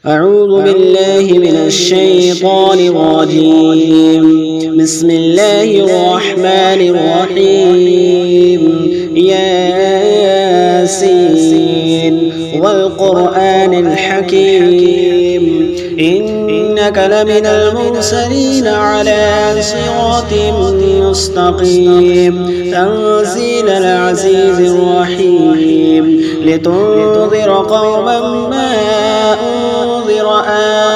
أعوذ بالله من الشيطان الرجيم. بسم الله الرحمن الرحيم. ياسين والقرآن الحكيم إنك لمن المرسلين على صراط مستقيم تنزيل العزيز الرحيم لتنذر قوما ما أنذر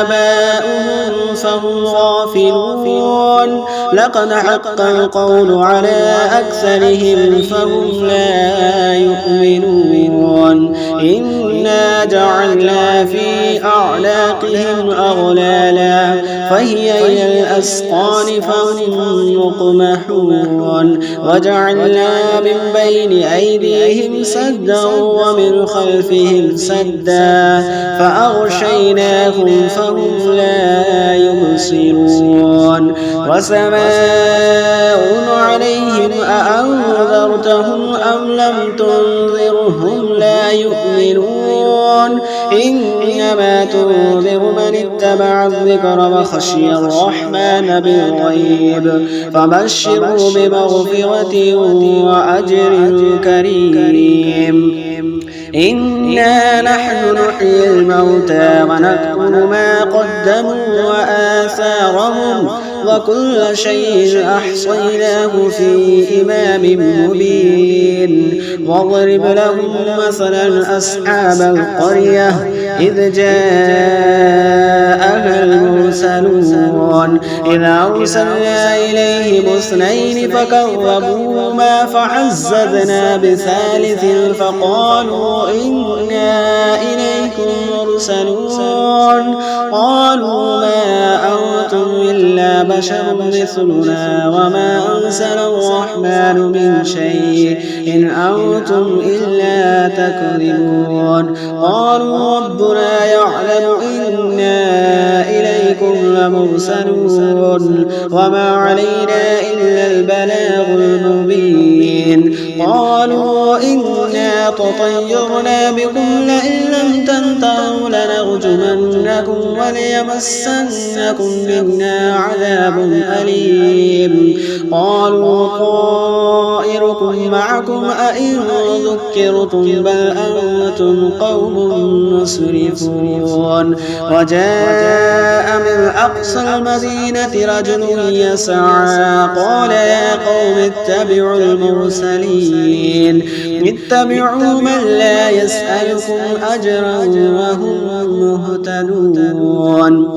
آباؤهم فهم غافلون لقد حق القول على أكثرهم فهم لا يؤمنون إنا جعلنا في أعناقهم أغلالا فهي إلى الأسقان فهم مقمحون وجعلنا من بين أيديهم سدا ومن خلفهم سدا فأغشيناهم فهم لا يبصرون وسماء عليهم أأنذرتهم أم لم تنذرهم لا يؤمنون إنما تنذر من اتبع الذكر وخشي الرحمن بالغيب فبشره بمغفرة وأجر كريم. إنا نحن نحيي الموتى ونكتب ما قدموا وآثارهم وكل شيء أحصيناه في إمام مبين واضرب لهم مثلا أصحاب القرية إذ جاءها المرسلون إذ أرسلنا إليهم اثنين فكذبوهما فعززنا بثالث فقالوا إنا إليكم مرسلون قالوا ما أنتم إلا بشر مثلنا وما أنزل الرحمن من شيء إن أنتم إلا تكذبون قالوا ربنا يعلم إنا إليكم لمرسلون وما علينا إلا البلاغ المبين قالوا إنا تطيرنا بكم لئن لم تنتهوا لنرجمنكم وليمسنكم منا عذاب أليم قالوا طائركم معكم أئن ذكرتم بل أنتم قوم مسرفون وجاء من أقصى المدينة رجل يسعى قال يا قوم اتبعوا المرسلين اتبعوا من لا يسألكم أجرا وهم مهتدون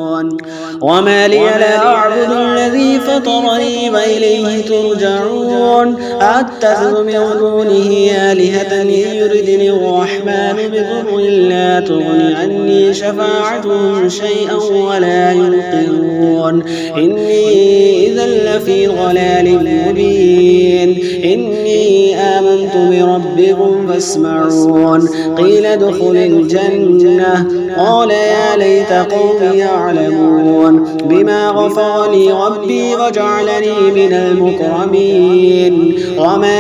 وما لي لا أعبد الذي فطرني وإليه ترجعون أتخذ من دونه آلهة إن يردني الرحمن بضر لا تغن عني شفاعتهم شيئا ولا ينقذون إني إذا لفي ضلال مبين إني آمنت بربكم فاسمعون قيل ادخل الجنة قال يا ليت قومي يعلمون بما غفر لي ربي وجعلني من المكرمين وما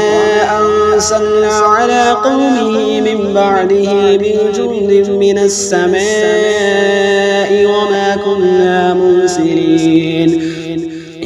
أرسلنا على قومه من بعده من جند من السماء وما كنا مرسلين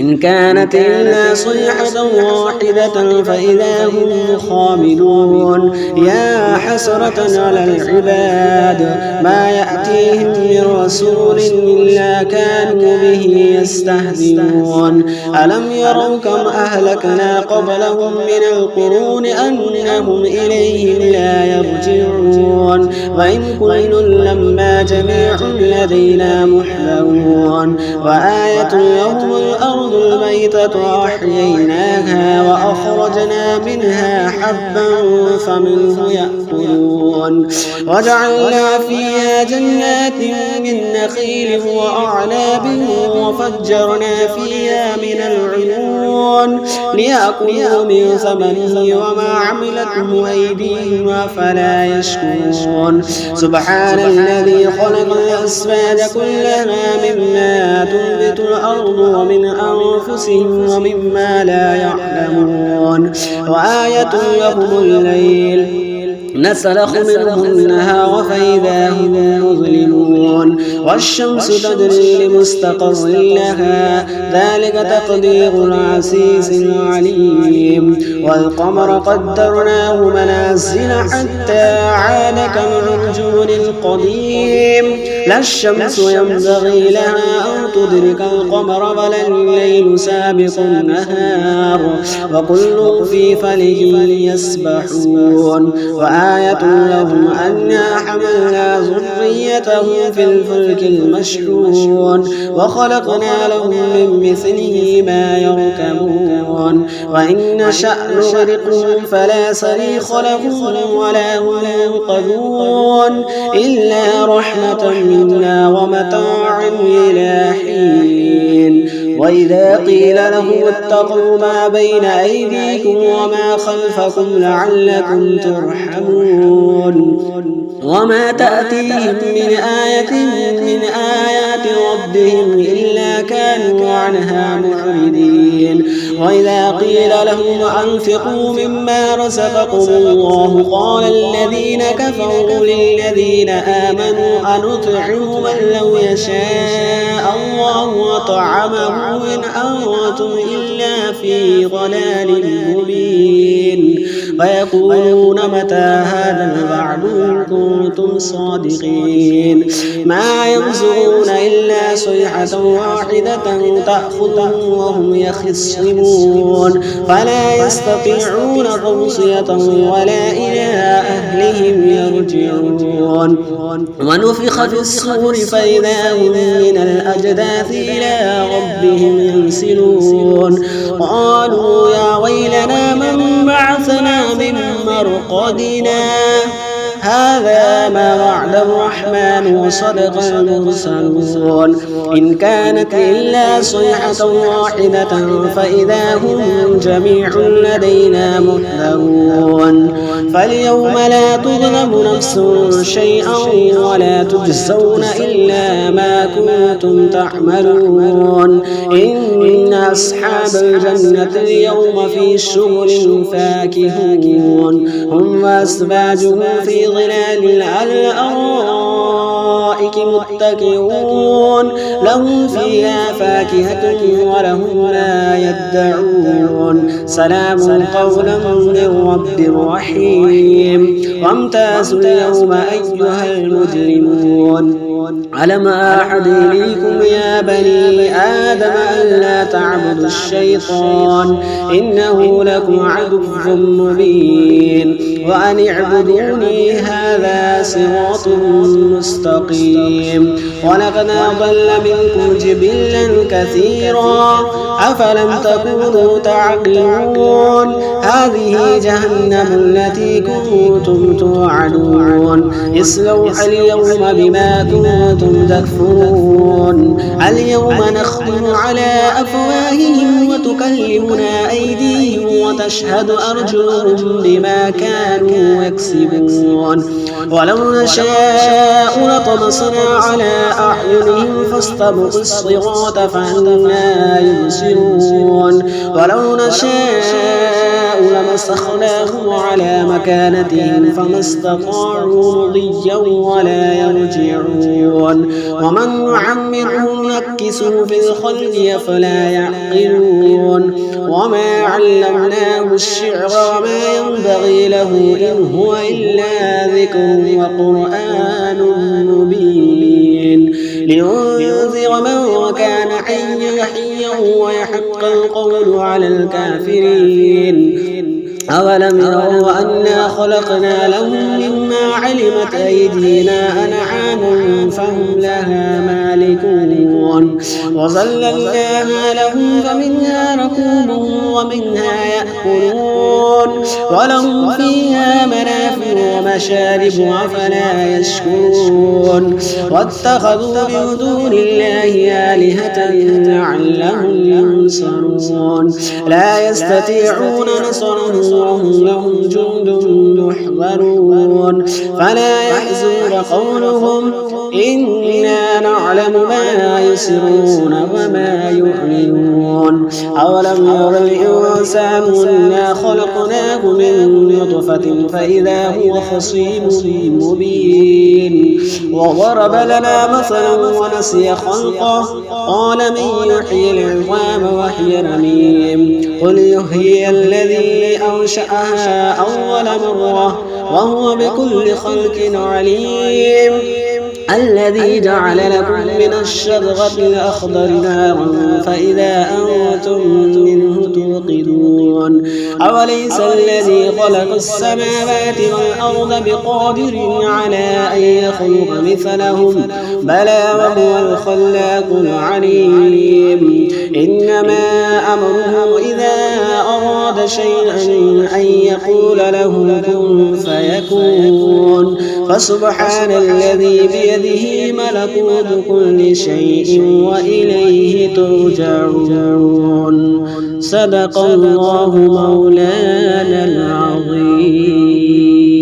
إن كانت إلا صيحة واحدة فإذا هم خامدون يا حسرة على العباد ما يأتيهم من رسول إلا كانوا به يستهزئون ألم يروا كم أهلكنا قبلهم من القرون أنهم إليهم لا يرجعون وإن كل لما جميع لدينا محضرون وآية يوم الأرض الميتة أحييناها وأخرجنا منها حبا فمنه يأكلون وجعلنا فيها جنات من نخيل وأعناب وفجرنا فيها من العيون ليأكلوا من ثمره وما عملته أيديهم أفلا يشكرون سبحان الذي خلق الأزواج كلها مما تنبت الأرض ومن أنفسهم ومما لا يعلمون وآية لهم الليل نسلخ منه النهار فإذا هم مظلمون والشمس تجري لمستقر لها ذلك تقدير العزيز العليم والقمر قدرناه منازل حتى عاد كالعرجون القديم لا الشمس ينبغي لها أن تدرك القمر ولا الليل سابق النهار وكل في فلك يسبحون وآية لهم أنا حملنا ذريتهم في الفلك المشحون وخلقنا لهم من مثله ما يركبون وإن نشأ نغرقهم فلا صريخ لهم ولا هم ينقذون إلا رحمة منا ومتاعا إلى حين وإذا قيل لهم اتقوا ما بين أيديكم وما خلفكم لعلكم ترحمون وما تأتيهم من آية من آيات ربهم إلا كانوا عنها معرضين وإذا قيل لهم أنفقوا مما رزقكم الله قال الذين كفروا للذين آمنوا أنطعم من لو يشاء الله طعمه إن أنتم إلا في ضلال مبين ويقولون متى هذا الوعد إن كنتم صادقين ما ينظرون إلا صيحة واحدة تأخذهم وهم يخصمون فلا يستطيعون توصية ولا إلى أهلهم يرجعون ونفخ في الصور فإذا هم من الأجداث إلى ربهم ينسلون قالوا يا ويلنا من بعثنا من مرقدنا هذا ما وعد الرحمن وصدق المرسلون إن كانت إلا صيحة واحدة فإذا هم جميع لدينا محضرون فاليوم لا تظلم نفس شيئا ولا تجزون إلا ما كنتم تعملون إن أصحاب الجنة اليوم في شغل فاكهون هم وأزواجهم في ظلال على الأرائك متكئون لهم فيها فاكهة ولهم ما يدعون سلام قولا من رب رحيم وامتازوا اليوم أيها المجرمون ألم أعهد إليكم يا بني آدم ألا تعبدوا الشيطان إنه لكم عدو مبين وأن اعبدوني هذا صراط مستقيم ولقد أضل منكم جبلا كثيرا أفلم تكونوا تعقلون هذه جهنم التي كنتم توعدون اصلوها اليوم بما كنتم تكفرون اليوم نختم على أفواههم وتكلمنا أيديهم وتشهد أرجلهم بما كانوا يكسبون ولو نشاء لطمسنا على أعينهم فاستبقوا الصراط فأنا يبصرون ولو نشاء لمسخناهم على مكانتهم فما استطاعوا مضيا ولا يرجعون ومن نعمره نكسه في الخلق أفلا يعقلون وما علمناه الشعر وما ينبغي له إن هو إلا ذكر وقرآن مبين لينذر من كان حيا ويحق القول على الكافرين أولم يروا أنا خلقنا لهم مما علمت أيدينا أنعاما فهم لها مالكون وظللناها لهم فمنها ركوبهم ومنها يأكلون ولهم فيها منافع ومشارب أفلا يشكرون واتخذوا من دون الله آلهة لعلهم ينصرون لا يستطيعون نصرهم وهم لهم جند محضرون فلا يحزنك قولهم إنا نعلم يعلم ما يسرون وما يعلنون أولم ير الإنسان أنا خلقناه من نطفة فإذا هو خصيم مبين وضرب لنا مثلا ونسي خلقه قال من يحيي العظام وهي رميم قل يحيي الذي أنشأها أول مرة وهو بكل خلق عليم الذي جعل لكم من الشجرة الأخضر نارا فإذا أنتم منه توقدون أوليس الذي خلق السماوات والأرض بقادر على أن يخلق مثلهم بلى وهو الخلاق العليم إنما أمره إذا أراد شيئا أن يقول له كن فيكون فسبحان الذي بيده ملكوت كل شيء وإليه ترجعون صدق الله مولانا العظيم.